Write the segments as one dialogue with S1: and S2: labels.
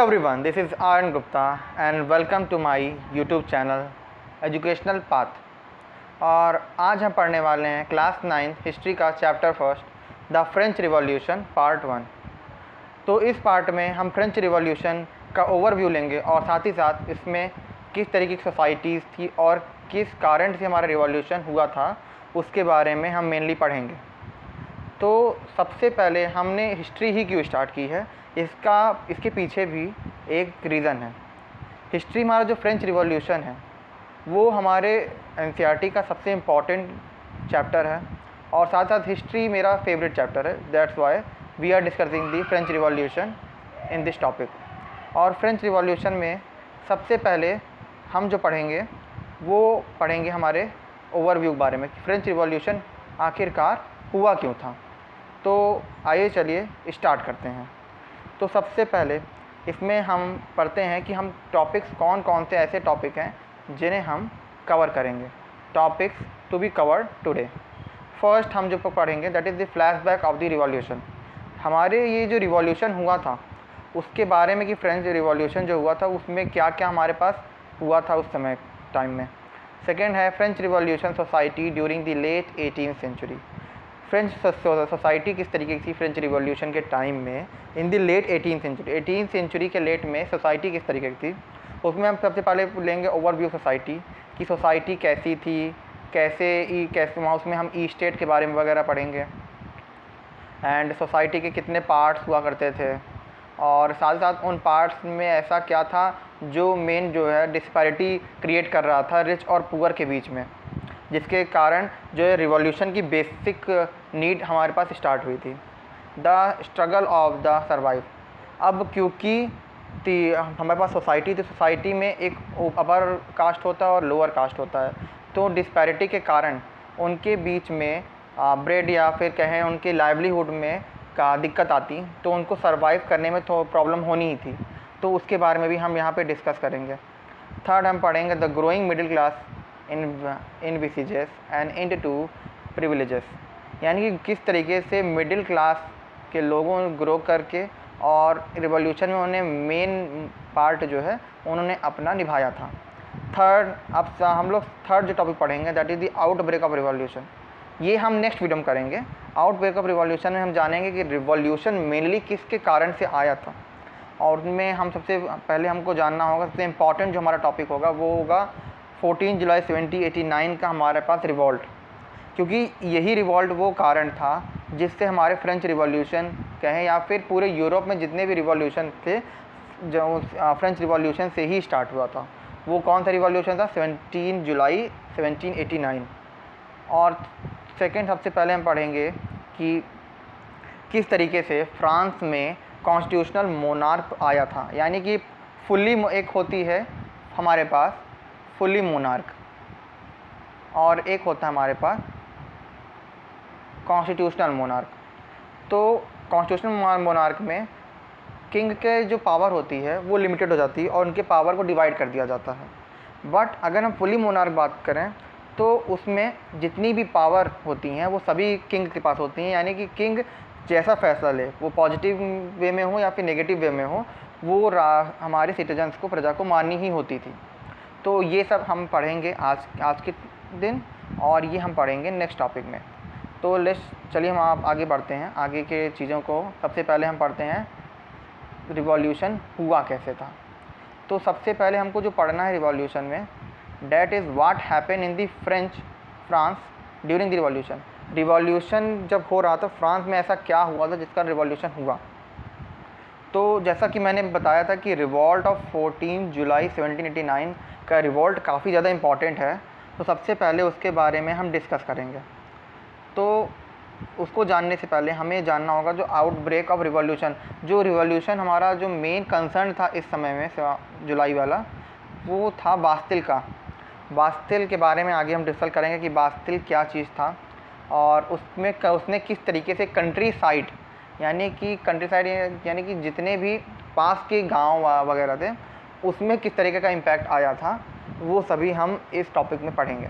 S1: everyone, this is Aryan Gupta and welcome to my YouTube channel educational path. और आज हम पढ़ने वाले हैं क्लास 9 हिस्ट्री का chapter first the French revolution part 1। तो इस पार्ट में हम फ्रेंच रिवॉल्यूशन का ओवरव्यू लेंगे और साथ ही साथ इसमें किस तरीके की सोसाइटीज़ थी और किस कारण से हमारा रिवॉल्यूशन हुआ था उसके बारे में हम मेनली पढ़ेंगे। तो सबसे पहले हमने हिस्ट्री ही क्यों स्टार्ट की है, इसके पीछे भी एक रीज़न है। हिस्ट्री हमारा जो फ्रेंच रिवॉल्यूशन है वो हमारे एनसीईआरटी का सबसे इम्पॉर्टेंट चैप्टर है और साथ साथ हिस्ट्री मेरा फेवरेट चैप्टर है। That's why we are discussing the French revolution in this topic. और फ्रेंच रिवॉल्यूशन में सबसे पहले हम जो पढ़ेंगे वो पढ़ेंगे हमारे ओवरव्यू के बारे में, फ्रेंच रिवॉल्यूशन आखिरकार हुआ क्यों था। तो आइए चलिए स्टार्ट करते हैं। तो सबसे पहले इसमें हम पढ़ते हैं कि हम टॉपिक्स कौन कौन से ऐसे टॉपिक हैं जिन्हें हम कवर करेंगे, topics to be covered today. First हम जो पढ़ेंगे that is the flashback of the revolution. हमारे ये जो रिवॉल्यूशन हुआ था उसके बारे में कि फ्रेंच रिवॉल्यूशन जो हुआ था उसमें क्या क्या हमारे पास हुआ था उस समय टाइम में। सेकेंड है French revolution society during the late 18th century. French society किस तरीके की थी फ्रेंच रिवॉल्यूशन के टाइम में in the late 18th century. 18th century के लेट में सोसाइटी किस तरीके की थी उसमें हम सबसे पहले लेंगे ओवरव्यू सोसाइटी की सोसाइटी कैसी थी, कैसे वहाँ उसमें हम ई स्टेट के बारे में वगैरह पढ़ेंगे एंड सोसाइटी के कितने पार्ट्स हुआ करते थे और साथ साथ उन पार्ट्स में ऐसा क्या था जो मेन जो है डिस्पैरिटी क्रिएट कर रहा था रिच और पुअर के बीच में, जिसके कारण जो है रिवॉल्यूशन की बेसिक नीड हमारे पास स्टार्ट हुई थी। The struggle of the survive. अब क्योंकि हमारे पास सोसाइटी थी, सोसाइटी में एक अपर कास्ट होता है और लोअर कास्ट होता है, तो डिस्पैरिटी के कारण उनके बीच में ब्रेड या फिर कहें उनके लाइवलीहुड में का दिक्कत आती, तो उनको सर्वाइव करने में तो प्रॉब्लम होनी ही थी। तो उसके बारे में भी हम यहाँ पे डिस्कस करेंगे। थर्ड हम पढ़ेंगे the growing middle class in विसीजेस एंड एंड टू प्रिविलेजेस, यानी कि किस तरीके से मिडिल क्लास के लोगों ने ग्रो करके और रिवॉल्यूशन में उन्हें मेन पार्ट जो है उन्होंने अपना निभाया था। थर्ड अब हम लोग थर्ड जो टॉपिक पढ़ेंगे that is the outbreak of revolution. ये हम नेक्स्ट वीडियो में करेंगे। आउटब्रेक ऑफ रिवॉल्यूशन में हम जानेंगे कि रिवॉल्यूशन मेनली किसके कारण से आया था और उनमें हम सबसे पहले हमको जानना होगा, सबसे इम्पॉर्टेंट जो हमारा टॉपिक होगा वो होगा 14 जुलाई 1789 का हमारे पास रिवॉल्ट, क्योंकि यही रिवॉल्ट वो कारण था जिससे हमारे फ्रेंच रिवॉल्यूशन कहें या फिर पूरे यूरोप में जितने भी रिवॉल्यूशन थे जो फ्रेंच रिवॉल्यूशन से ही स्टार्ट हुआ था। वो कौन सा रिवॉल्यूशन था? 17 जुलाई 1789। और सेकेंड सबसे पहले हम पढ़ेंगे कि किस तरीके से फ्रांस में कॉन्स्टिट्यूशनल मोनार्क आया था, यानी कि फुल्ली एक होती है हमारे पास फुल्ली मोनार्क और एक होता है हमारे पास कॉन्स्टिट्यूशनल मोनार्क। तो कॉन्स्टिट्यूशनल मोनार्क में किंग के जो पावर होती है वो लिमिटेड हो जाती है और उनके पावर को डिवाइड कर दिया जाता है। बट अगर हम फुली मोनार्क बात करें तो उसमें जितनी भी पावर होती हैं वो सभी किंग के पास होती हैं, यानी कि किंग जैसा फैसला ले वो पॉजिटिव वे में हो या फिर नेगेटिव वे में हो वो हमारे सिटीजन्स को, प्रजा को माननी ही होती थी। तो ये सब हम पढ़ेंगे आज के दिन और ये हम पढ़ेंगे नेक्स्ट टॉपिक में। तो चलिए हम आप आगे बढ़ते हैं आगे के चीज़ों को। सबसे पहले हम पढ़ते हैं रिवॉल्यूशन हुआ कैसे था। तो सबसे पहले हमको जो पढ़ना है रिवॉल्यूशन में that is what happen in the France during the revolution. Revolution जब हो रहा था फ्रांस में ऐसा क्या हुआ था जिसका रिवॉल्यूशन हुआ। तो जैसा कि मैंने बताया था कि रिवॉल्ट ऑफ 14 जुलाई 1789 का रिवॉल्ट काफ़ी ज़्यादा इम्पॉर्टेंट है, तो सबसे पहले उसके बारे में हम डिस्कस करेंगे। तो उसको जानने से पहले हमें जानना होगा जो आउटब्रेक ऑफ रिवॉल्यूशन, जो रिवॉल्यूशन हमारा जो मेन कंसर्न था इस समय में जुलाई वाला वो था बास्तिल का। बास्तिल के बारे में आगे हम डिस्कस करेंगे कि बास्तिल क्या चीज़ था और उसने किस तरीके से कंट्री साइड यानी कि जितने भी पास के गांव वगैरह थे उसमें किस तरीके का इम्पैक्ट आया था, वो सभी हम इस टॉपिक में पढ़ेंगे।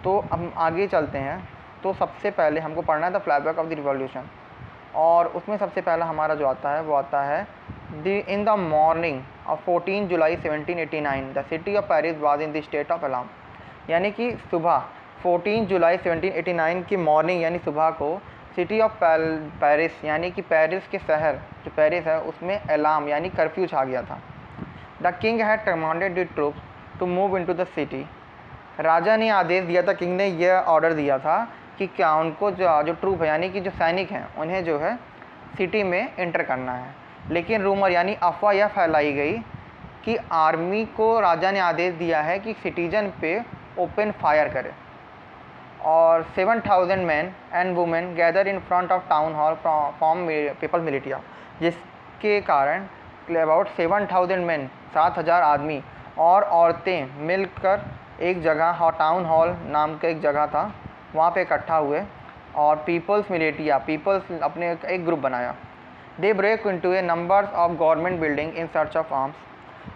S1: तो हम आगे चलते हैं। तो सबसे पहले हमको पढ़ना है the flashback of the revolution और उसमें सबसे पहला हमारा जो आता है वो आता है In the morning of 14 July 1789, the city of Paris was in the state of alarm. यानी कि सुबह 14 जुलाई 1789 की मॉर्निंग यानी सुबह को सिटी ऑफ पेरिस यानी कि पेरिस के शहर जो पेरिस है उसमें अलार्म यानी कर्फ्यू छा गया था. The king had commanded the troops to move into the city. राजा ने आदेश दिया था, किंग ने यह ऑर्डर दिया था कि क्या उनको जो ट्रूप है यानी कि जो सैनिक हैं उन्हें जो है सिटी में एंटर करना है. लेकिन रूमर यानी अफवाह यह फैलाई गई कि आर्मी को राजा ने आदेश दिया है कि सिटीजन पे ओपन फायर करे. और 7,000 man and women gather in front of town hall from people militia, जिसके कारण अबाउट 7,000 मैन 7,000 आदमी और औरतें मिलकर एक जगह टाउन हॉल नाम का एक जगह था वहाँ पे इकट्ठा हुए और पीपल्स मिलिटिया पीपल्स अपने एक ग्रुप बनाया. They break into a numbers of government building in search of arms.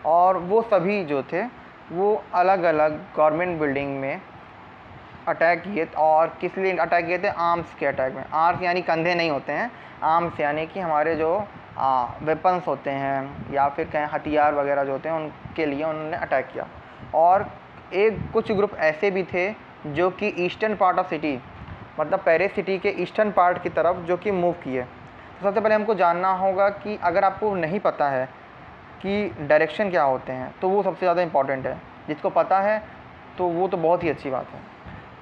S1: और वो सभी जो थे वो अलग अलग गवर्नमेंट बिल्डिंग में अटैक किए. और किस लिए अटैक किए थे? आर्म्स के अटैक में. आर्म्स यानी कंधे नहीं होते हैं, आर्म्स यानी कि हमारे जो वेपन्स होते हैं या फिर कहें हथियार वगैरह जो होते हैं उनके लिए उन्होंने अटैक किया. और कुछ ग्रुप ऐसे भी थे जो कि ईस्टर्न पार्ट ऑफ सिटी मतलब पेरिस सिटी के ईस्टर्न पार्ट की तरफ जो कि मूव किए. तो सबसे पहले हमको जानना होगा कि अगर आपको नहीं पता है कि डायरेक्शन क्या होते हैं तो वो सबसे ज़्यादा इम्पॉर्टेंट है. जिसको पता है तो वो तो बहुत ही अच्छी बात है.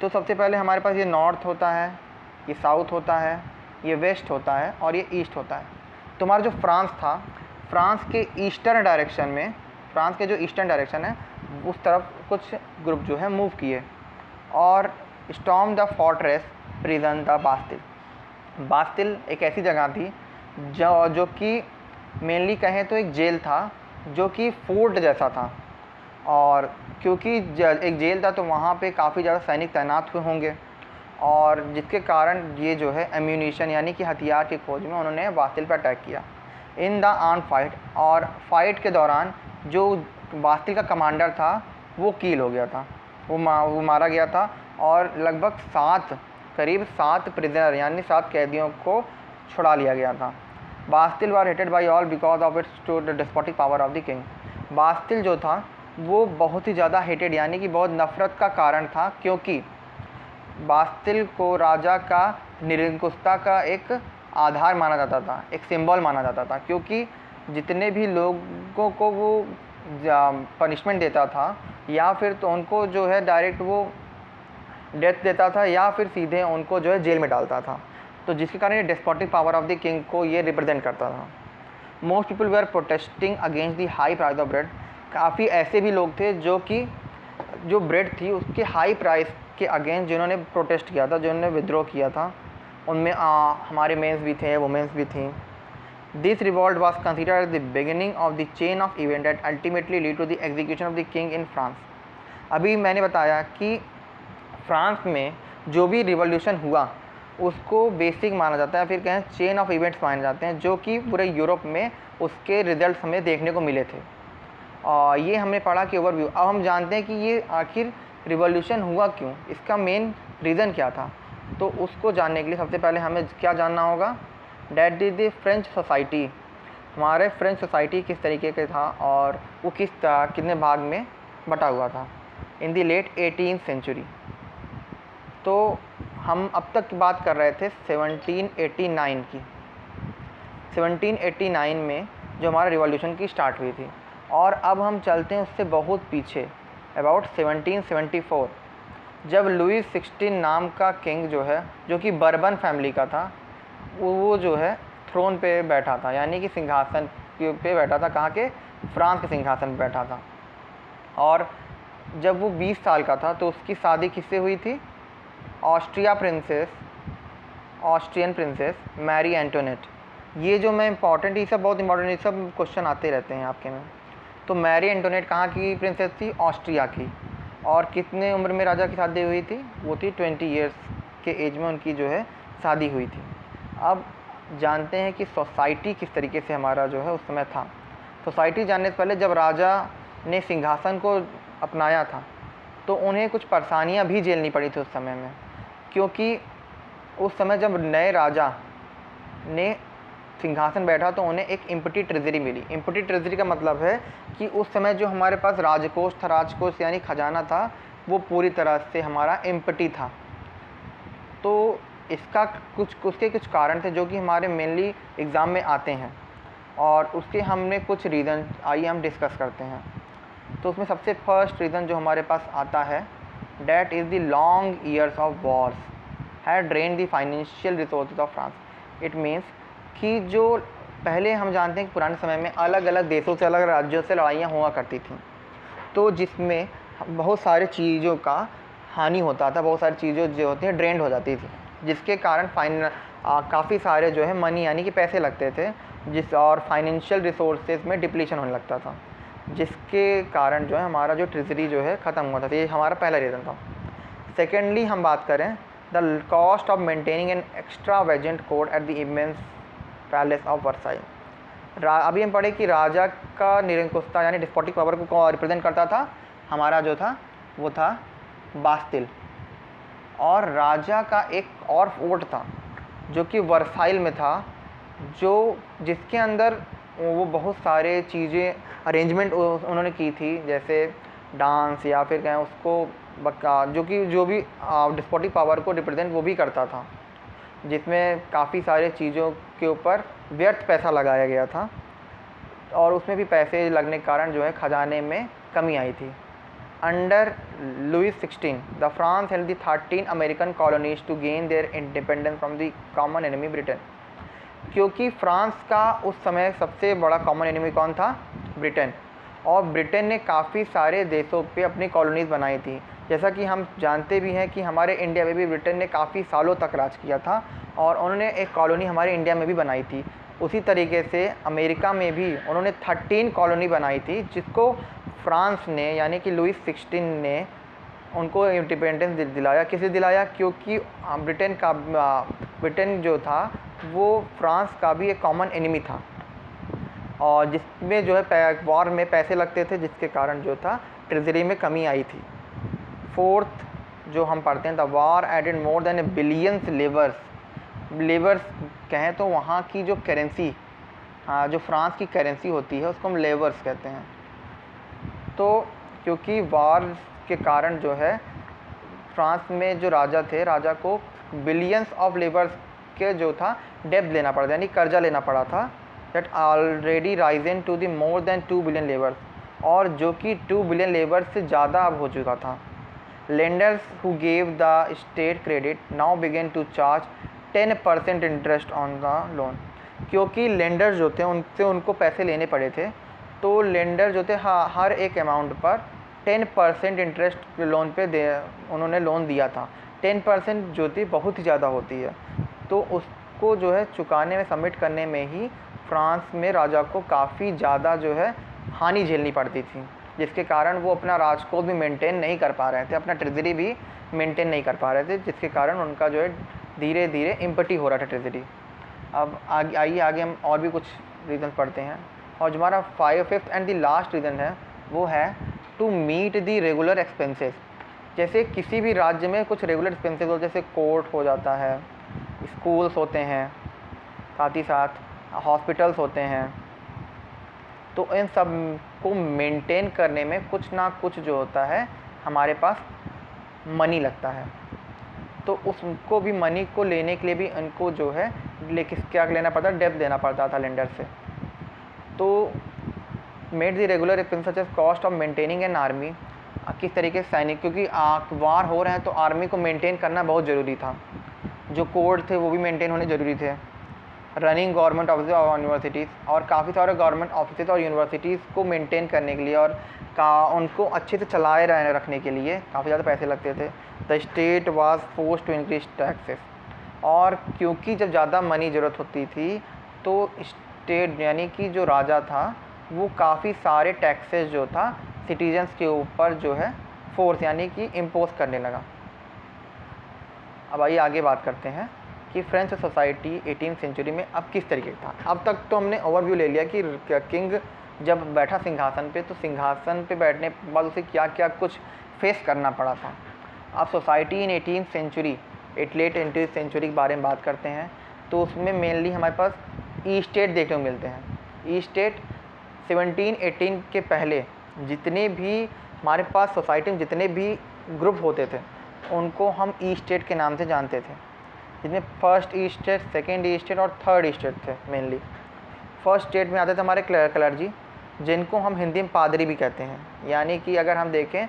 S1: तो सबसे पहले हमारे पास ये नॉर्थ होता है, ये साउथ होता है, ये वेस्ट होता है और ये ईस्ट होता है. तो हमारा जो फ्रांस था, फ्रांस के ईस्टर्न डायरेक्शन में, फ्रांस के जो ईस्टर्न डायरेक्शन है उस तरफ कुछ ग्रुप जो है मूव किए और storm the fortress prison the Bastille. Bastille एक ऐसी जगह थी जो कि मेनली कहें तो एक जेल था जो कि फोर्ट जैसा था. और क्योंकि एक जेल था तो वहाँ पे काफ़ी ज़्यादा सैनिक तैनात हुए होंगे और जिसके कारण ये जो है एम्यूनिशन यानी कि हथियार की खोज में उन्होंने बास्टिल पर अटैक किया. इन द आर्म फाइट, और फाइट के दौरान जो बास्टिल का कमांडर था वो कील हो गया था, वो मारा गया था. और लगभग करीब 7 प्रिजनर यानी 7 कैदियों को छुड़ा लिया गया था. Bastille was hated by all because of its to the despotic power of the king. Bastille जो था वो बहुत ही ज़्यादा हेटेड यानी कि बहुत नफ़रत का कारण था, क्योंकि बास्टिल को राजा का निरंकुशता का एक आधार माना जाता था, एक सिंबल माना जाता था. क्योंकि जितने भी लोगों को वो पनिशमेंट देता था या फिर तो उनको जो है डायरेक्ट वो डेथ देता था या फिर सीधे उनको जो है जेल में डालता था. तो जिसके कारण ये despotic power of the king को ये रिप्रेजेंट करता था. Most people were protesting against the high price of bread. काफ़ी ऐसे भी लोग थे जो कि जो ब्रेड थी उसके हाई प्राइस के अगेंस्ट जिन्होंने प्रोटेस्ट किया था, जिन्होंने विद्रोह किया था. उनमें हमारे मेंस भी थे, वुमेंस भी थी. This revolt was considered the beginning of the chain of event that ultimately lead to the execution of the king in France. अभी मैंने बताया कि फ्रांस में जो भी रिवॉल्यूशन हुआ उसको बेसिक माना जाता है, फिर कहें चेन ऑफ इवेंट्स माने जाते हैं, जो कि पूरे यूरोप में उसके रिजल्ट्स हमें देखने को मिले थे. और ये हमने पढ़ा कि ओवरव्यू. अब हम जानते हैं कि ये आखिर रिवॉल्यूशन हुआ क्यों, इसका मेन रीज़न क्या था. तो उसको जानने के लिए सबसे पहले हमें क्या जानना होगा, that is the French society. हमारे फ्रेंच सोसाइटी किस तरीके का था और वो कितने भाग में बटा हुआ था इन द लेट 18th सेंचुरी. तो हम अब तक की बात कर रहे थे 1789 की. 1789 में जो हमारा रिवॉल्यूशन की स्टार्ट हुई थी. और अब हम चलते हैं उससे बहुत पीछे, अबाउट 1774, जब लुई 16 नाम का किंग जो है, जो कि बर्बन फैमिली का था, वो जो है थ्रोन पे बैठा था यानी कि सिंहासन पे बैठा था. कहाँ के? फ्रांस के सिंहासन पे बैठा था. और जब वो 20 साल का था तो उसकी शादी किससे हुई थी? Austrian princess Mary Antoinette. ये जो मैं इंपॉर्टेंट, ये सब बहुत इंपॉर्टेंट, ये सब क्वेश्चन आते रहते हैं आपके में. तो मैरी एंटोनेट कहाँ की प्रिंसेस थी? ऑस्ट्रिया की. और कितने उम्र में राजा की शादी हुई थी? वो थी 20 ईयर्स के एज में उनकी जो है शादी हुई थी. अब जानते हैं कि सोसाइटी किस तरीके से हमारा जो है उस समय था. सोसाइटी जानने से पहले जब राजा ने सिंहासन को अपनाया था तो उन्हें कुछ परेशानियां भी झेलनी पड़ी थी उस समय में. क्योंकि उस समय जब नए राजा ने सिंहासन बैठा तो उन्हें एक एम्प्टी ट्रेजरी मिली। एम्प्टी ट्रेजरी का मतलब है कि उस समय जो हमारे पास राजकोष था, राजकोष यानी खजाना था, वो पूरी तरह से हमारा एम्प्टी था। तो इसका उसके कुछ कारण थे जो कि हमारे मेनली एग्ज़ाम में आते हैं, और उसके हमने कुछ रीज़न आइए हम डिस्कस करते हैं। तो उसमें सबसे फर्स्ट रीज़न जो हमारे पास आता है, that is the long years of Wars had drain the financial resources of France. It means कि जो पहले हम जानते हैं कि पुराने समय में अलग अलग देशों से, अलग राज्यों से लड़ाइयाँ हुआ करती थीं, तो जिसमें बहुत सारी चीज़ों का हानि होता था, बहुत सारी चीज़ें जो होती हैं ड्रेंड हो जाती थी, जिसके कारण काफ़ी सारे जो है मनी यानी कि पैसे लगते थे, और फाइनेंशियल रिसोर्सेज में डिप्लीशन होने लगता था, जिसके कारण जो है हमारा जो ट्रेजरी जो है ख़त्म होता था। ये हमारा पहला रीज़न था। सेकेंडली हम बात करें the cost of maintaining an extravagant court at the immense palace of Versailles. अभी हम पढ़े कि राजा का निरंकुशता यानी डिस्पोटिक पावर को रिप्रेजेंट करता था हमारा जो था वो था बास्तिल, और राजा का एक और फोर्ट था जो कि वर्साइल में था, जो जिसके अंदर वो बहुत सारे चीज़ें अरेंजमेंट उन्होंने की थी, जैसे डांस या फिर कहें उसको जो भी डिस्पोटिक पावर को रिप्रेजेंट वो भी करता था, जिसमें काफ़ी सारे चीज़ों के ऊपर व्यर्थ पैसा लगाया गया था, और उसमें भी पैसे लगने के कारण जो है खजाने में कमी आई थी। Under Louis 16 the France helped the 13 American colonies to gain their independence from the common enemy Britain. क्योंकि फ्रांस का उस समय सबसे बड़ा कॉमन एनिमी कौन था? ब्रिटेन, और ब्रिटेन ने काफ़ी सारे देशों पे अपनी कॉलोनीज़ बनाई थी। जैसा कि हम जानते भी हैं कि हमारे इंडिया में भी ब्रिटेन ने काफ़ी सालों तक राज किया था, और उन्होंने एक कॉलोनी हमारे इंडिया में भी बनाई थी। उसी तरीके से अमेरिका में भी उन्होंने 13 कॉलोनी बनाई थी, जिसको फ्रांस ने यानी कि लुइस 16 ने उनको इंडिपेंडेंस दिलाया। किसे दिलाया? क्योंकि ब्रिटेन जो था वो फ्रांस का भी एक कॉमन एनिमी था, और जिसमें जो है वॉर में पैसे लगते थे, जिसके कारण जो था ट्रेजरी में कमी आई थी। फोर्थ जो हम पढ़ते हैं, the war added more than $1 billion livres कहें तो वहाँ की जो करेंसी, जो फ्रांस की करेंसी होती है उसको हम लेवर्स कहते हैं। तो क्योंकि वॉर के कारण जो है फ्रांस में जो राजा थे, राजा को बिलियंस ऑफ लेवर्स के जो था डेब्ट लेना पड़ा था, यानी कर्जा लेना पड़ा था, that already risen to the more than 2 billion livres, और जो कि 2 बिलियन लेवर्स से ज़्यादा अब हो चुका था। Lenders who gave the state credit now began to charge 10% interest on the loan. क्योंकि लेंडर्स जो थे उनसे उनको पैसे लेने पड़े थे, तो लेंडर जो थे हर एक अमाउंट पर 10% इंटरेस्ट लोन पे उन्होंने लोन दिया था। 10% जो थी बहुत ही ज़्यादा होती है, तो उसको जो है चुकाने में, सबमिट करने में ही फ्रांस में राजा को काफ़ी ज़्यादा जो है हानि झेलनी पड़ती थी, जिसके कारण वो अपना राजकोष भी मेंटेन नहीं कर पा रहे थे, अपना ट्रेजरी भी मेंटेन नहीं कर पा रहे थे, जिसके कारण उनका जो है धीरे धीरे इम्पटी हो रहा था ट्रेजरी। अब आगे हम और भी कुछ रीज़न पढ़ते हैं, और जो हमारा 5th and the last reason है वो है to meet the regular expenses. जैसे किसी भी राज्य में कुछ रेगुलर एक्सपेंसेस हो, जैसे कोर्ट हो जाता है, स्कूल्स होते हैं, साथ ही साथ हॉस्पिटल्स होते हैं, तो इन सब को मेंटेन करने में कुछ ना कुछ जो होता है हमारे पास मनी लगता है। तो उसको भी, मनी को लेने के लिए भी इनको जो है क्या लेना पड़ता है? डेब्ट देना पड़ता था लेंडर से। तो made the regular expenses as cost of maintaining an army. किस तरीके से सैनिक, क्योंकि वार हो रहे हैं तो आर्मी को मेंटेन करना बहुत ज़रूरी था, जो कोड थे वो भी मेंटेन होने ज़रूरी थे। रनिंग गवर्नमेंट ऑफिस और यूनिवर्सिटीज़, और काफ़ी सारे गवर्नमेंट ऑफिस और यूनिवर्सिटीज़ को मेंटेन करने के लिए और उनको अच्छे से चलाए रखने के लिए काफ़ी ज़्यादा पैसे लगते थे। The state was forced to increase taxes, और क्योंकि जब ज़्यादा मनी ज़रूरत होती थी तो स्टेट यानी कि जो राजा था वो काफ़ी सारे टैक्सेस जो था सिटीजन्स के ऊपर जो है फोर्स यानी कि इम्पोज करने लगा। अब आइए आगे बात करते हैं कि फ्रेंच सोसाइटी 18th सेंचुरी में अब किस तरीके का था। अब तक तो हमने ओवरव्यू ले लिया कि किंग जब बैठा सिंहासन पे, तो सिंहासन पे बैठने के बाद उसे क्या क्या कुछ फेस करना पड़ा था। अब society in 18th century, late 18th century के बारे में बात करते हैं, तो उसमें मेनली हमारे पास ई स्टेट देखने को मिलते हैं। ई स्टेट 1718 के पहले जितने भी हमारे पास सोसाइटी में जितने भी ग्रुप होते थे उनको हम ई स्टेट के नाम से जानते थे, जिसमें फर्स्ट ई स्टेट, सेकेंड ई स्टेट और थर्ड ई स्टेट थे मेनली। फर्स्ट स्टेट में आते थे हमारे क्लर्जी, जिनको हम हिंदी में पादरी भी कहते हैं, यानी कि अगर हम देखें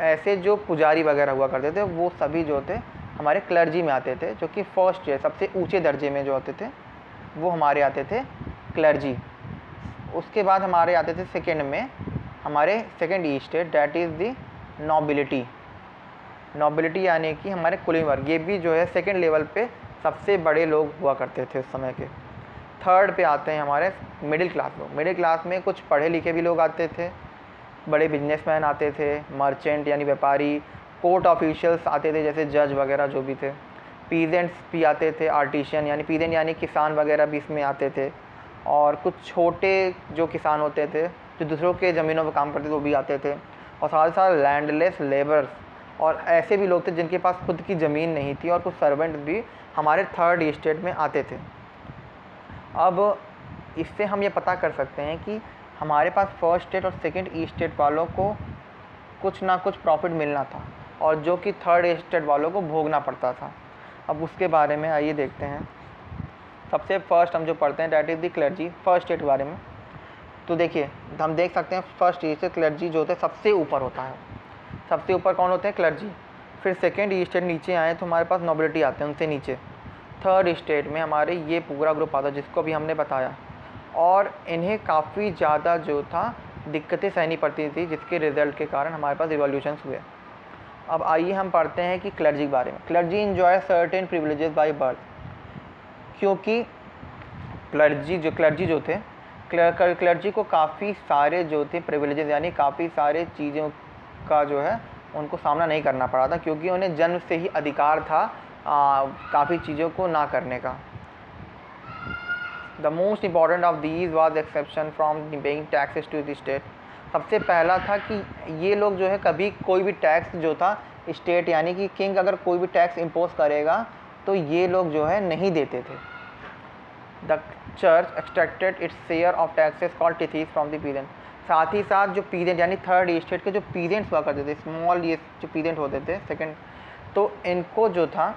S1: ऐसे जो पुजारी वगैरह हुआ करते थे वो सभी जो थे हमारे क्लर्जी में आते थे, जो कि फर्स्ट स्टेट सबसे ऊंचे दर्जे में जो होते थे वो हमारे आते थे क्लर्जी। उसके बाद हमारे आते थे सेकेंड में हमारे second estate, that is the nobility. Nobility यानी कि हमारे कुलीन वर्ग, ये भी जो है सेकेंड लेवल पे सबसे बड़े लोग हुआ करते थे उस समय के। थर्ड पे आते हैं हमारे मिडिल क्लास लोग। मिडिल क्लास में कुछ पढ़े लिखे भी लोग आते थे, बड़े बिजनेसमैन आते थे, मर्चेंट यानी व्यापारी, कोर्ट ऑफिशियल्स आते थे जैसे जज वगैरह जो भी थे, पीजेंट्स भी आते थे, आर्टिशियन यानी पीजेंट यानी किसान वगैरह भी इसमें आते थे, और कुछ छोटे जो किसान होते थे जो दूसरों के ज़मीनों पर काम करते थे वो भी आते थे, और साथ ही साथ लैंडलेस लेबर्स और ऐसे भी लोग थे जिनके पास खुद की ज़मीन नहीं थी, और कुछ सर्वेंट भी हमारे थर्ड स्टेट में आते थे। अब इससे हम ये पता कर सकते हैं कि हमारे पास फर्स्ट स्टेट और सेकंड ई स्टेट वालों को कुछ ना कुछ प्रॉफिट मिलना था, और जो कि थर्ड स्टेट वालों को भोगना पड़ता था। अब उसके बारे में आइए देखते हैं। सबसे फर्स्ट हम जो पढ़ते हैं that is the clergy, first state के बारे में। तो देखिए हम देख सकते हैं फर्स्ट ई स्टेट क्लर्जी जो होता है सबसे ऊपर होता है, सबसे ऊपर कौन होते हैं? क्लर्जी। फिर सेकेंड ई स्टेट नीचे आए तो हमारे पास नोबिलिटी आते हैं, उनसे नीचे थर्ड स्टेट में हमारे ये पूरा ग्रुप आता है जिसको भी हमने बताया, और इन्हें काफ़ी ज़्यादा जो था दिक्कतें सहनी पड़ती थी, जिसके रिजल्ट के कारण हमारे पास रिवॉल्यूशंस हुए। अब आइए हम पढ़ते हैं कि क्लर्जी के बारे में। Clergy enjoy certain privileges by birth, क्योंकि क्लर्जी जो थे क्लर्जी को काफ़ी सारे जो थे प्रिविलेजेस यानी काफ़ी सारे चीज़ों का जो है उनको सामना नहीं करना पड़ा था, क्योंकि उन्हें जन्म से ही अधिकार था काफ़ी चीज़ों को ना करने का। The most important of these was exception from paying taxes to the state. सबसे पहला था कि ये लोग जो है कभी कोई भी टैक्स जो था स्टेट यानी कि किंग अगर कोई भी टैक्स इम्पोज करेगा तो ये लोग जो है नहीं देते थे। The church extracted its share of taxes called tithes from the peasant. साथ ही साथ जो पीजेंट यानी थर्ड स्टेट के जो पीजेंट्स हुआ करते थे, स्मॉल ये जो पीजेंट होते थे सेकंड, तो इनको जो था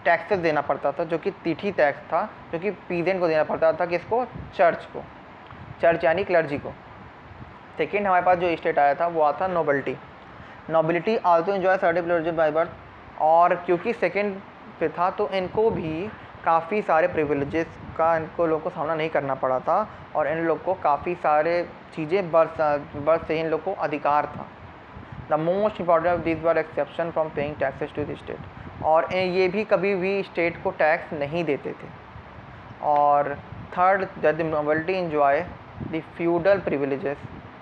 S1: टैक्सेस देना पड़ता था, जो कि तिथि टैक्स था, जो कि पीजेंट को देना पड़ता था, किसको? चर्च को, चर्च यानी क्लर्जी को। सेकेंड हमारे पास जो स्टेट आया था वो आता nobility. Nobility also enjoy certain privileges by birth, और क्योंकि सेकेंड पे था तो इनको भी काफ़ी सारे प्रिविलेजेस का इनको लोगों को सामना नहीं करना पड़ा था, और इन लोग को काफ़ी सारे चीज़ें बर्थ से इन लोग को अधिकार था। The most important of this were exception from paying taxes to the state, और ये भी कभी भी स्टेट को टैक्स नहीं देते थे। और third the nobility enjoy the feudal privileges,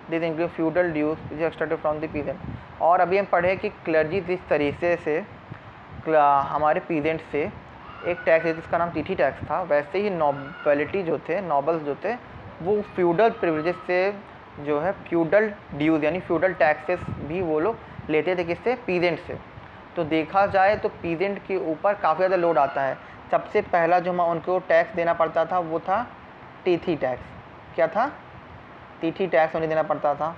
S1: this include feudal dues which extracted from the peasant. और अभी हम पढ़े कि क्लर्जी जिस तरीके से हमारे पीजेंट से एक टैक्स है जिसका नाम तिथि टैक्स था, वैसे ही नोबिलिटी जो थे, नॉबल्स जो थे, वो फ्यूडल प्रिविलेजेस से जो है फ्यूडल ड्यूज यानी फ्यूडल टैक्सेस भी वो लोग लेते थे, किससे? पीजेंट से। तो देखा जाए तो पीजेंट के ऊपर काफ़ी ज़्यादा लोड आता है। सबसे पहला जो उनको टैक्स देना पड़ता था वो था तिथि टैक्स। क्या था? तिथि टैक्स उन्हें देना पड़ता था।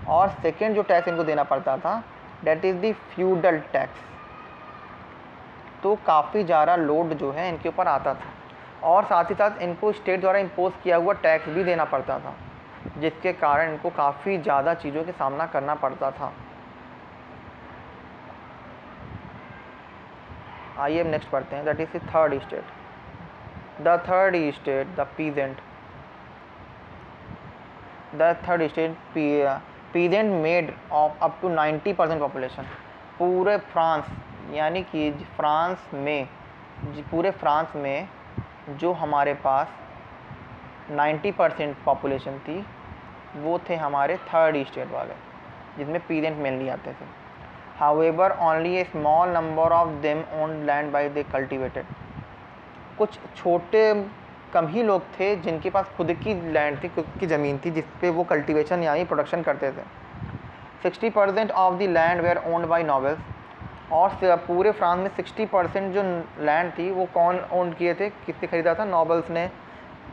S1: और सेकेंड जो टैक्स इनको देना पड़ता था that is the feudal tax. तो काफ़ी ज़्यादा लोड जो है इनके ऊपर आता था, और साथ ही साथ इनको स्टेट द्वारा इम्पोज किया हुआ टैक्स भी देना पड़ता था, जिसके कारण इनको काफ़ी ज़्यादा चीज़ों का सामना करना पड़ता था। आइए अब नेक्स्ट पढ़ते हैं, that is the third state. The third state the peasant, the third state peasant made of up to 90% population. पूरे फ्रांस यानी कि फ्रांस में, पूरे फ्रांस में जो हमारे पास 90% पॉपुलेशन थी वो थे हमारे थर्ड स्टेट वाले, जिसमें पीजेंट मेनली आते थे। However only a small number of them owned land by they cultivated. कुछ छोटे कम ही लोग थे जिनके पास खुद की लैंड थी, खुद की ज़मीन थी, जिस पे वो कल्टीवेशन यानी प्रोडक्शन करते थे। 60% of the land were owned by nobles, और पूरे फ्रांस में 60% जो लैंड थी वो कौन ओन किए थे, किससे ख़रीदा था? नॉबल्स ने,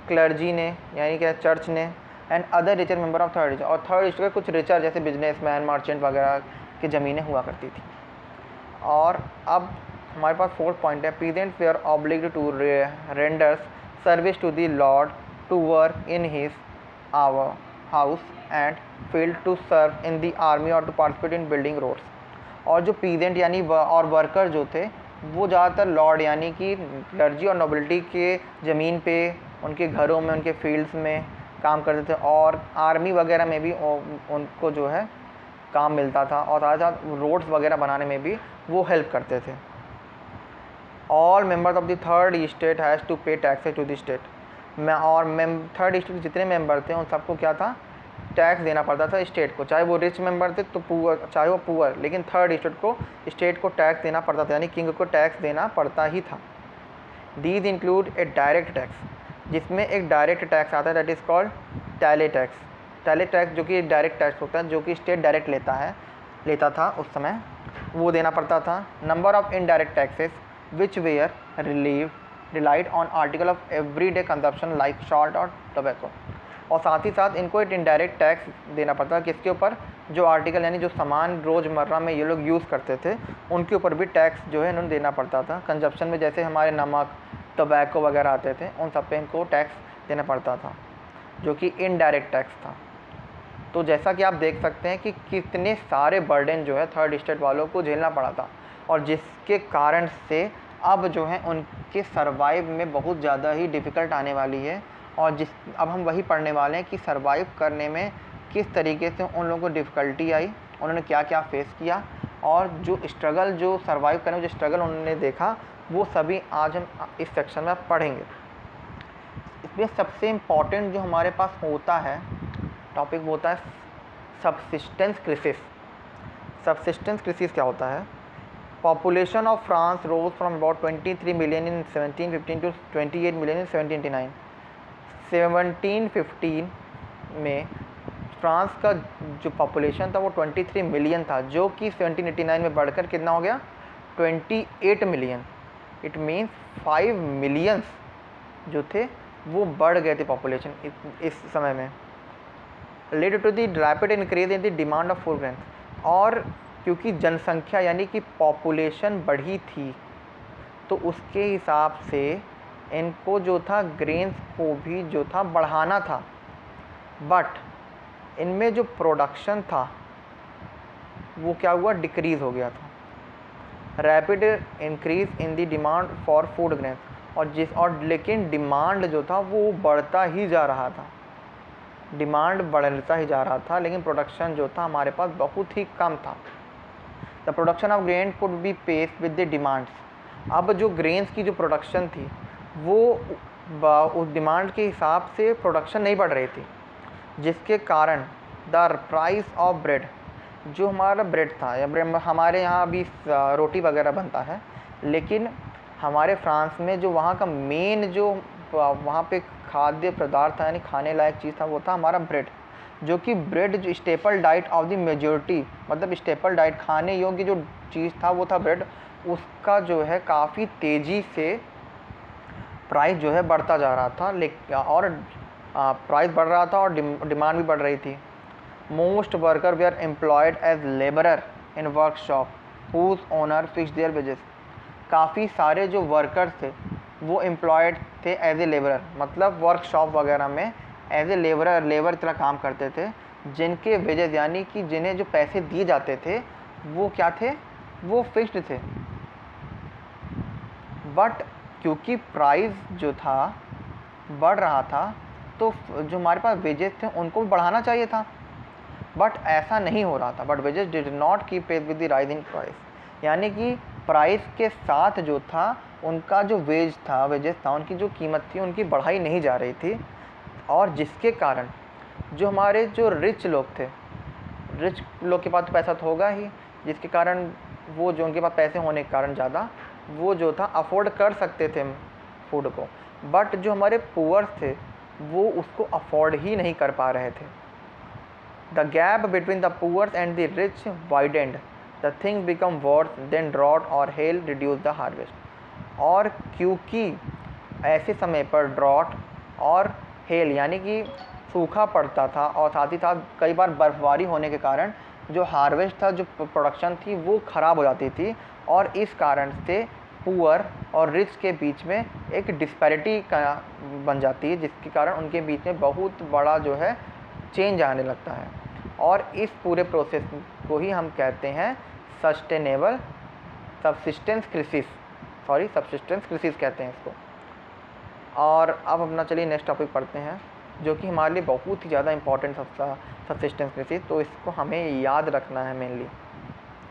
S1: क्लर्जी ने यानी कि चर्च ने, and other richer member of third district, और थर्ड डिस्ट्रिक्ट के कुछ रिचर जैसे बिजनेसमैन, मर्चेंट वगैरह की ज़मीनें हुआ करती थी। और अब हमारे पास फोर्थ पॉइंट है, peasants were obliged to renders service to the lord to work in his our house and field to serve in the army और to participate in building roads. और जो पीजेंट यानी और वर्कर जो थे वो ज़्यादातर लॉर्ड यानी कि क्लर्जी और नोबिलिटी के ज़मीन पे, उनके घरों में, उनके फील्ड्स में काम करते थे, और आर्मी वगैरह में भी उनको जो है काम मिलता था, और साथ साथ रोड्स वगैरह बनाने में भी वो हेल्प करते थे। All members of the third state has to pay taxes to the state. और थर्ड स्टेट के जितने मेंबर थे उन सबको क्या था, टैक्स देना पड़ता था स्टेट को, चाहे वो रिच मेंबर थे तो पुअर, चाहे वो पुअर, लेकिन थर्ड स्टेट को टैक्स देना पड़ता था, यानी किंग को टैक्स देना पड़ता ही था। These include a direct tax, जिसमें एक डायरेक्ट टैक्स आता है, that is called taille tax. Taille tax जो कि डायरेक्ट टैक्स होता है, जो कि स्टेट डायरेक्ट लेता था उस समय, वो देना पड़ता था। Number of indirect taxes which were relied on article of everyday consumption like salt और टोबैको। और साथ ही साथ इनको एक इनडायरेक्ट टैक्स देना पड़ता है किसके ऊपर, जो आर्टिकल यानी जो सामान रोज़मर्रा में ये लोग यूज़ करते थे उनके ऊपर भी टैक्स जो है इन्होंने देना पड़ता था। कंजप्शन में जैसे हमारे नमक, टोबैको वगैरह आते थे, उन सब पे इनको टैक्स देना पड़ता था, जो कि इनडायरेक्ट टैक्स था। तो जैसा कि आप देख सकते हैं कि कितने सारे बर्डन जो है थर्ड स्टेट वालों को झेलना पड़ा था, और जिसके कारण से अब जो है उनके सर्वाइव में बहुत ज़्यादा ही डिफ़िकल्ट आने वाली है। और अब हम वही पढ़ने वाले हैं कि सर्वाइव करने में किस तरीके से उन लोगों को डिफ़िकल्टी आई, उन्होंने क्या क्या फेस किया, और जो स्ट्रगल, जो सर्वाइव करने में जो स्ट्रगल उन्होंने देखा, वो सभी आज हम इस सेक्शन में पढ़ेंगे। इसमें सबसे इम्पॉर्टेंट जो हमारे पास होता है टॉपिक, वो होता है सबसिस्टेंस क्राइसिस। सबसिस्टेंस क्राइसिस क्या होता है? Population of France rose from about 23 million in 1715 to 28 million in 1789। 1715 में फ्रांस का जो पॉपुलेशन था वो 23 मिलियन था, जो कि 1789 में बढ़कर कितना हो गया, 28 मिलियन। इट मीन्स 5 मिलियंस जो थे वो बढ़ गए थे पॉपुलेशन इस समय में। Led to the rapid increase in the demand of food grains. और क्योंकि जनसंख्या यानी कि पॉपुलेशन बढ़ी थी, तो उसके हिसाब से इनको जो था ग्रेन्स को भी जो था बढ़ाना था, बट इनमें जो प्रोडक्शन था वो क्या हुआ, डिक्रीज़ हो गया था। Rapid increase in the demand for food grains, और लेकिन डिमांड जो था वो बढ़ता ही जा रहा था, डिमांड बढ़ता ही जा रहा था, लेकिन प्रोडक्शन जो था हमारे पास बहुत ही कम था। The production of grain could be pace with the demands. अब जो ग्रेन्स की जो प्रोडक्शन थी वो उस डिमांड के हिसाब से प्रोडक्शन नहीं बढ़ रही थी, जिसके कारण द प्राइस ऑफ ब्रेड, जो हमारा ब्रेड था, या हमारे यहाँ अभी रोटी वगैरह बनता है, लेकिन हमारे फ्रांस में जो वहाँ का मेन जो वहाँ पे खाद्य पदार्थ था यानी खाने लायक चीज़ था, वो था हमारा ब्रेड, जो कि ब्रेड जो staple diet of the majority, मतलब स्टेपल डाइट खाने योग्य जो चीज़ था वो था ब्रेड। उसका जो है काफ़ी तेज़ी से प्राइस जो है बढ़ता जा रहा था, और प्राइस बढ़ रहा था और डिमांड भी बढ़ रही थी। Most worker were employed as labourer in workshop whose owner fix their wages. काफ़ी सारे जो वर्कर्स थे वो एम्प्लॉयड थे एज ए लेबरर, मतलब वर्कशॉप वगैरह में एज ए लेबर की तरह काम करते थे, जिनके वेजेस यानी कि जिन्हें जो पैसे दिए जाते थे वो क्या थे, वो फिक्स्ड थे। बट क्योंकि प्राइस जो था बढ़ रहा था, तो जो हमारे पास वेजेस थे उनको भी बढ़ाना चाहिए था, बट ऐसा नहीं हो रहा था। But wages did not keep pace with the rising price, यानी कि प्राइस के साथ जो था उनका जो वेजेस था, उनकी जो कीमत थी उनकी बढ़ाई नहीं जा रही थी, और जिसके कारण जो हमारे जो रिच लोग थे, रिच लोग के पास तो पैसा तो होगा ही, जिसके कारण वो जो उनके पास पैसे होने के कारण ज़्यादा वो जो था अफोर्ड कर सकते थे फूड को, बट जो हमारे पुअर्स थे वो उसको अफोर्ड ही नहीं कर पा रहे थे। The gap between the poors and the rich widened, the thing become worse than drought और हेल रिड्यूस द हार्वेस्ट। और क्योंकि ऐसे समय पर ड्रॉट और हेल यानी कि सूखा पड़ता था, और साथ ही साथ कई बार बर्फ़बारी होने के कारण जो हार्वेस्ट था, जो प्रोडक्शन थी, वो ख़राब हो जाती थी, और इस कारण से पुअर और रिच के बीच में एक डिस्पैरिटी का बन जाती है, जिसके कारण उनके बीच में बहुत बड़ा जो है चेंज आने लगता है। और इस पूरे प्रोसेस को ही हम कहते हैं सस्टेनेबल सबसिस्टेंस क्राइसिस कहते हैं इसको। और अब अपना चलिए नेक्स्ट टॉपिक पढ़ते हैं, जो कि हमारे लिए बहुत ही ज़्यादा इंपॉर्टेंट सबसिस्टेंस क्राइसिस, तो इसको हमें याद रखना है मेनली,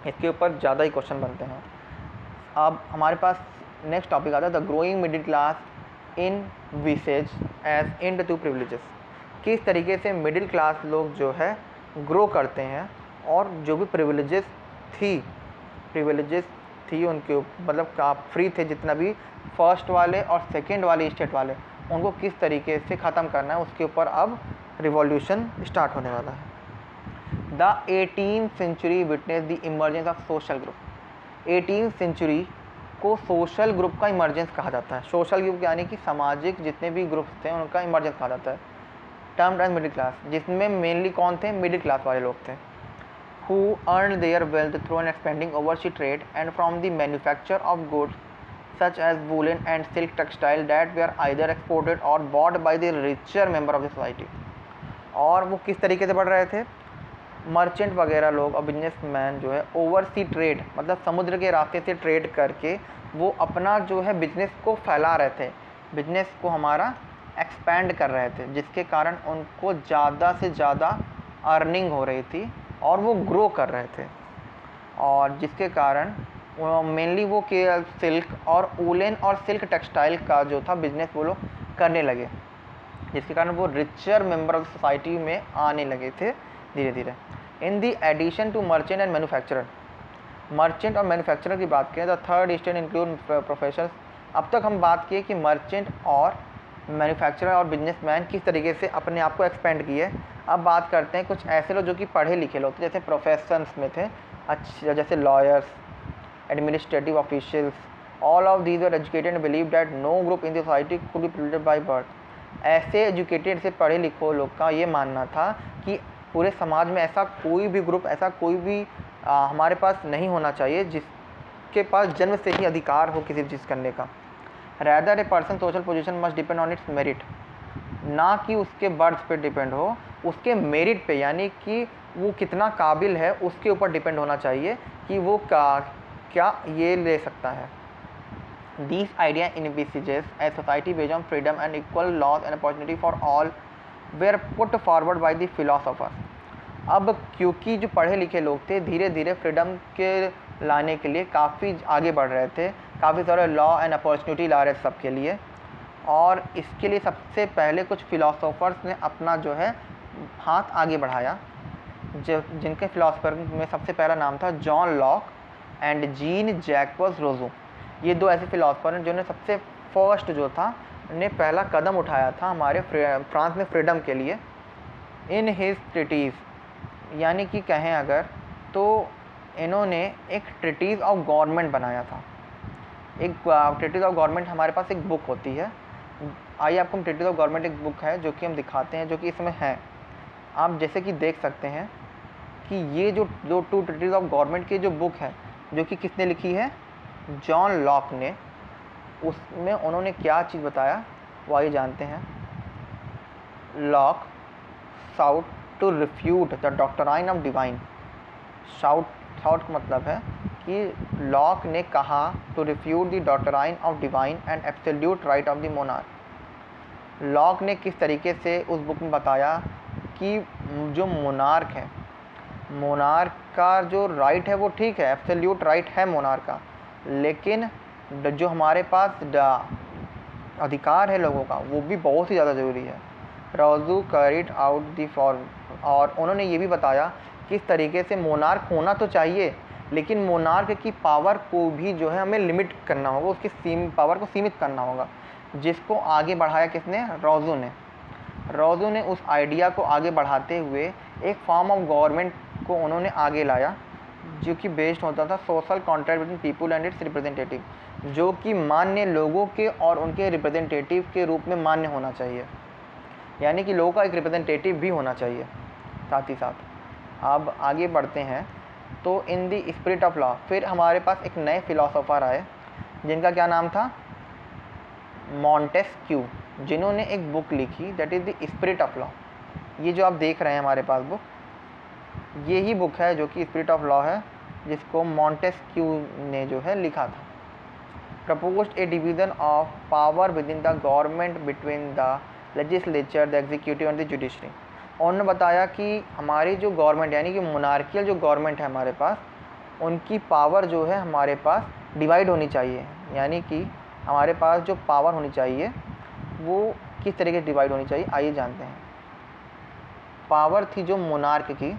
S1: इसके ऊपर ज़्यादा ही क्वेश्चन बनते हैं। अब हमारे पास नेक्स्ट टॉपिक आता है the growing middle class envisages end to privileges. किस तरीके से मिडिल क्लास लोग जो है ग्रो करते हैं, और जो भी प्रिविलेजेस थी उनके मतलब फ्री थे, जितना भी फर्स्ट वाले और सेकंड वाले स्टेट वाले, उनको किस तरीके से ख़त्म करना है, उसके ऊपर अब रिवॉल्यूशन स्टार्ट होने वाला है। The 18th century witness the emergence of social group. 18th century को सोशल ग्रुप का इमर्जेंस कहा जाता है। सोशल ग्रुप यानी कि सामाजिक जितने भी ग्रुप्स थे उनका इमर्जेंस कहा जाता है। टर्म्ड एज मिडिल क्लास, जिसमें मेनली कौन थे? मिडिल क्लास वाले लोग थे। who earned their wealth through an expanding overseas trade and from the manufacture of goods such as woolen and silk textile that were either exported or bought by the richer member of the society। और वो किस तरीके से बढ़ रहे थे? Merchant वगैरह लोग और बिजनेसमैन जो है ओवरसी ट्रेड मतलब समुद्र के रास्ते से ट्रेड करके वो अपना जो है बिजनेस को फैला रहे थे, बिजनेस को हमारा एक्सपैंड कर रहे थे, जिसके कारण उनको ज़्यादा से ज़्यादा अर्निंग हो रही थी और वो ग्रो कर रहे थे, और जिसके कारण मेनली वो के सिल्क और वूलन और सिल्क टेक्सटाइल का जो था बिजनेस वो लोग करने लगे, जिसके कारण वो रिचर मेंबर ऑफ सोसाइटी में आने लगे थे धीरे धीरे। In the addition to merchant and manufacturer, merchant और मैन्युफैक्चरर की बात करें the third state include professionals. अब तक हम बात किए कि मर्चेंट और मैन्युफैक्चरर और बिजनेसमैन किस तरीके से अपने आप को एक्सपेंड किए। अब बात करते हैं कुछ ऐसे लोग जो कि पढ़े लिखे लोग थे, जैसे प्रोफेशंस में थे, अच्छा जैसे lawyers, administrative officials, all of these were educated and believe that no group in the society could be privileged by birth. ऐसे एजुकेटेड से पढ़े लिखे लोग का ये मानना था कि पूरे समाज में ऐसा कोई भी ग्रुप, ऐसा कोई भी हमारे पास नहीं होना चाहिए जिसके पास जन्म से ही अधिकार हो किसी चीज़ करने का। Rather a person social position must depend on it's merit, ना कि उसके बर्थ पे डिपेंड हो, उसके मेरिट पे, यानी कि वो कितना काबिल है उसके ऊपर डिपेंड होना चाहिए कि वो क्या ये ले सकता है। These idea envisages a society based on freedom and equal laws and opportunity for all were put forward by the philosophers। अब क्योंकि जो पढ़े लिखे लोग थे धीरे धीरे फ्रीडम के लाने के लिए काफ़ी आगे बढ़ रहे थे, काफ़ी सारे लॉ एंड अपॉर्चुनिटी ला रहे थे सबके लिए, और इसके लिए सबसे पहले कुछ फिलोसोफर्स ने अपना जो है हाथ आगे बढ़ाया, जिनके फिलोसोफर में सबसे पहला नाम था जॉन लॉक एंड जीन जैक्वस रोजो। ये दो ऐसे फिलोसोफर हैं जिन्होंने सबसे फर्स्ट जो था ने पहला कदम उठाया था हमारे फ्रांस में फ्रीडम के लिए। इन हिज ट्रीटीज़, यानी कि कहें अगर तो इन्होंने एक ट्रीटीज़ ऑफ गवर्नमेंट बनाया था। एक ट्रीटीज़ ऑफ गवर्नमेंट हमारे पास एक बुक होती है, आइए आपको ट्रीटीज़ ऑफ गवर्नमेंट एक बुक है जो कि हम दिखाते हैं, जो कि इसमें है। आप जैसे कि देख सकते हैं कि ये जो टू ट्रीटीज़ ऑफ गवर्नमेंट की जो बुक है, जो कि किसने लिखी है? जॉन लॉक ने। उसमें उन्होंने क्या चीज़ बताया वो आइए जानते हैं। Locke sought to refute the doctrine of divine. Sought का मतलब है कि लॉक ने कहा to refute the doctrine of divine and absolute right of the monarch. Locke ने किस तरीके से उस बुक में बताया कि जो मोनार्क है, मोनार्क का जो राइट है वो ठीक है, एब्सोल्यूट राइट है मोनार्क का, लेकिन जो हमारे पास अधिकार है लोगों का वो भी बहुत ही ज़्यादा ज़रूरी है। रोजू कैरिड आउट दी फॉर्म, और उन्होंने ये भी बताया किस तरीके से मोनार्क होना तो चाहिए, लेकिन मोनार्क की पावर को भी जो है हमें लिमिट करना होगा, उसकी पावर को सीमित करना होगा, जिसको आगे बढ़ाया किसने? रोजू ने। रोजू ने उस आइडिया को आगे बढ़ाते हुए एक फॉर्म ऑफ गवर्नमेंट को उन्होंने आगे लाया, जो कि बेस्ड होता था social contract between people and it's representative, जो कि मान्य लोगों के और उनके रिप्रेजेंटेटिव के रूप में मान्य होना चाहिए, यानी कि लोगों का एक रिप्रेजेंटेटिव भी होना चाहिए साथ ही साथ। अब आगे बढ़ते हैं तो in the spirit of law फिर हमारे पास एक नए फिलोसोफर आए जिनका क्या नाम था, मॉन्टेस्क्यू, जिन्होंने एक बुक लिखी that is the spirit of law. ये जो आप देख रहे हैं हमारे पास बुक, ये ही बुक है जो कि स्पिरिट ऑफ लॉ है, जिसको मॉन्टेस्क्यू ने जो है लिखा था। Proposed A division of power with in the government between the legislature, the executive and the judiciary. उन्होंने बताया कि हमारी जो गवर्नमेंट यानी कि मोनार्कियल जो गवर्नमेंट है हमारे पास, उनकी पावर जो है हमारे पास डिवाइड होनी चाहिए, यानी कि हमारे पास जो पावर होनी चाहिए वो किस तरीके से डिवाइड होनी चाहिए, आइए जानते हैं। पावर थी जो मोनार्क की,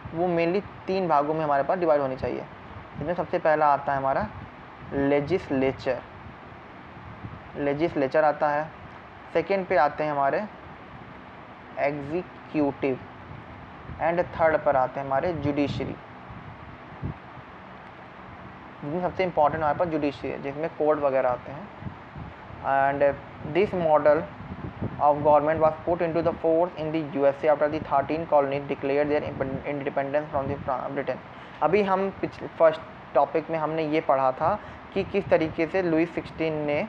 S1: वो मेनली 3 भागों में हमारे पास डिवाइड होनी चाहिए। इसमें सबसे पहला आता है हमारा लेजिस्लेचर आता है। सेकेंड पे आते हैं हमारे एग्जीक्यूटिव एंड थर्ड पर आते हैं हमारे जुडिशरी। जिसमें सबसे इम्पॉर्टेंट हमारे पास जुडिशरी है, जिसमें कोर्ट वगैरह आते हैं। And this model of government was put into the force in the USA after the 13 colonies declared their independence from the Britain। अभी हम पिछले फर्स्ट टॉपिक में हमने ये पढ़ा था कि किस तरीके से लुई 16 ने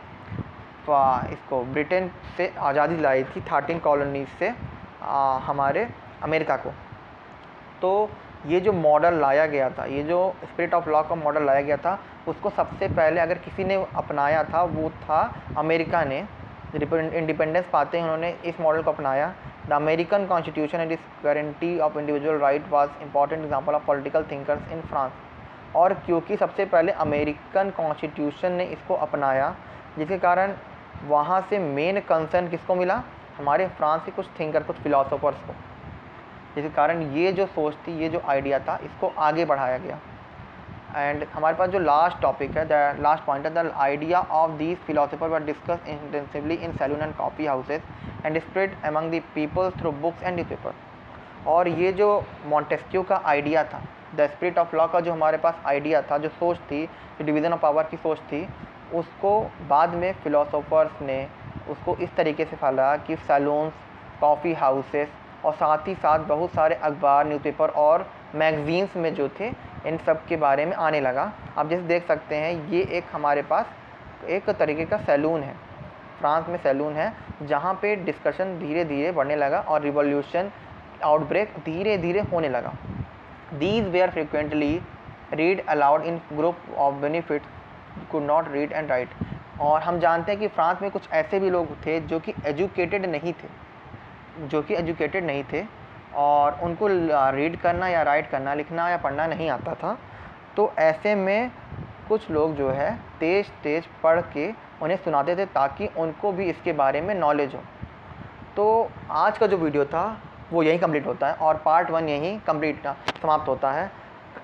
S1: इसको ब्रिटेन से आज़ादी लाई थी 13 कॉलोनीज से हमारे अमेरिका को। तो ये जो मॉडल लाया गया था, ये जो स्पिरिट ऑफ लॉ का मॉडल लाया गया था, उसको सबसे पहले अगर किसी ने अपनाया था वो था अमेरिका ने। इंडिपेंडेंस पाते हैं उन्होंने इस मॉडल को अपनाया। द अमेरिकन कॉन्स्टिट्यूशन एंड इस guarantee of individual right was important example of political thinkers in France. और क्योंकि सबसे पहले अमेरिकन कॉन्स्टिट्यूशन ने इसको अपनाया, जिसके कारण वहाँ से मेन कंसर्न किसको मिला, हमारे फ्रांस के कुछ थिंकर, कुछ फिलोसोफर्स को, जिसके कारण ये जो सोच थी, ये जो आइडिया था, इसको आगे बढ़ाया गया। एंड हमारे पास जो लास्ट टॉपिक है, द लास्ट पॉइंट है, the idea of these philosopher were discuss intensively in salon and coffee houses and spread among the people through books and newspaper. और ये जो मॉन्टेस्क्यू का आइडिया था, द स्पिरिट ऑफ लॉ का जो हमारे पास idea था, जो सोच थी, जो डिवीज़न ऑफ पावर की सोच थी, उसको बाद में फिलोसोफर्स ने उसको इस तरीके से फैलाया कि सैलून्स, कॉफ़ी हाउसेस और साथ ही साथ बहुत सारे अखबार, न्यूज़पेपर और मैगज़ीन्स में जो थे, इन सब के बारे में आने लगा। आप जैसे देख सकते हैं, ये एक हमारे पास एक तरीके का सैलून है, फ्रांस में सैलून है, जहाँ पे डिस्कशन धीरे धीरे बढ़ने लगा और रिवॉल्यूशन आउटब्रेक धीरे धीरे होने लगा। These where frequently read allowed in group of benefit could not read and right. और हम जानते हैं कि फ्रांस में कुछ ऐसे भी लोग थे जो कि एजुकेटेड नहीं थे और उनको रीड करना या राइट करना, लिखना या पढ़ना नहीं आता था। तो ऐसे में कुछ लोग जो है तेज़ पढ़ के उन्हें सुनाते थे ताकि उनको भी इसके बारे में नॉलेज हो। तो आज का जो वीडियो था वो यहीं कंप्लीट होता है और पार्ट 1 यहीं समाप्त होता है।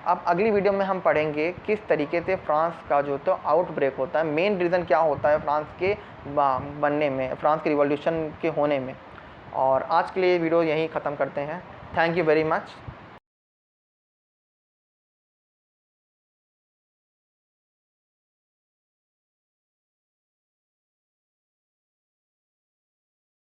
S1: अब अगली वीडियो में हम पढ़ेंगे किस तरीके से फ्रांस का जो तो आउटब्रेक होता है, मेन रीज़न क्या होता है फ्रांस के बनने में, फ्रांस के रिवॉल्यूशन के होने में। और आज के लिए वीडियो यहीं ख़त्म करते हैं। Thank you very much.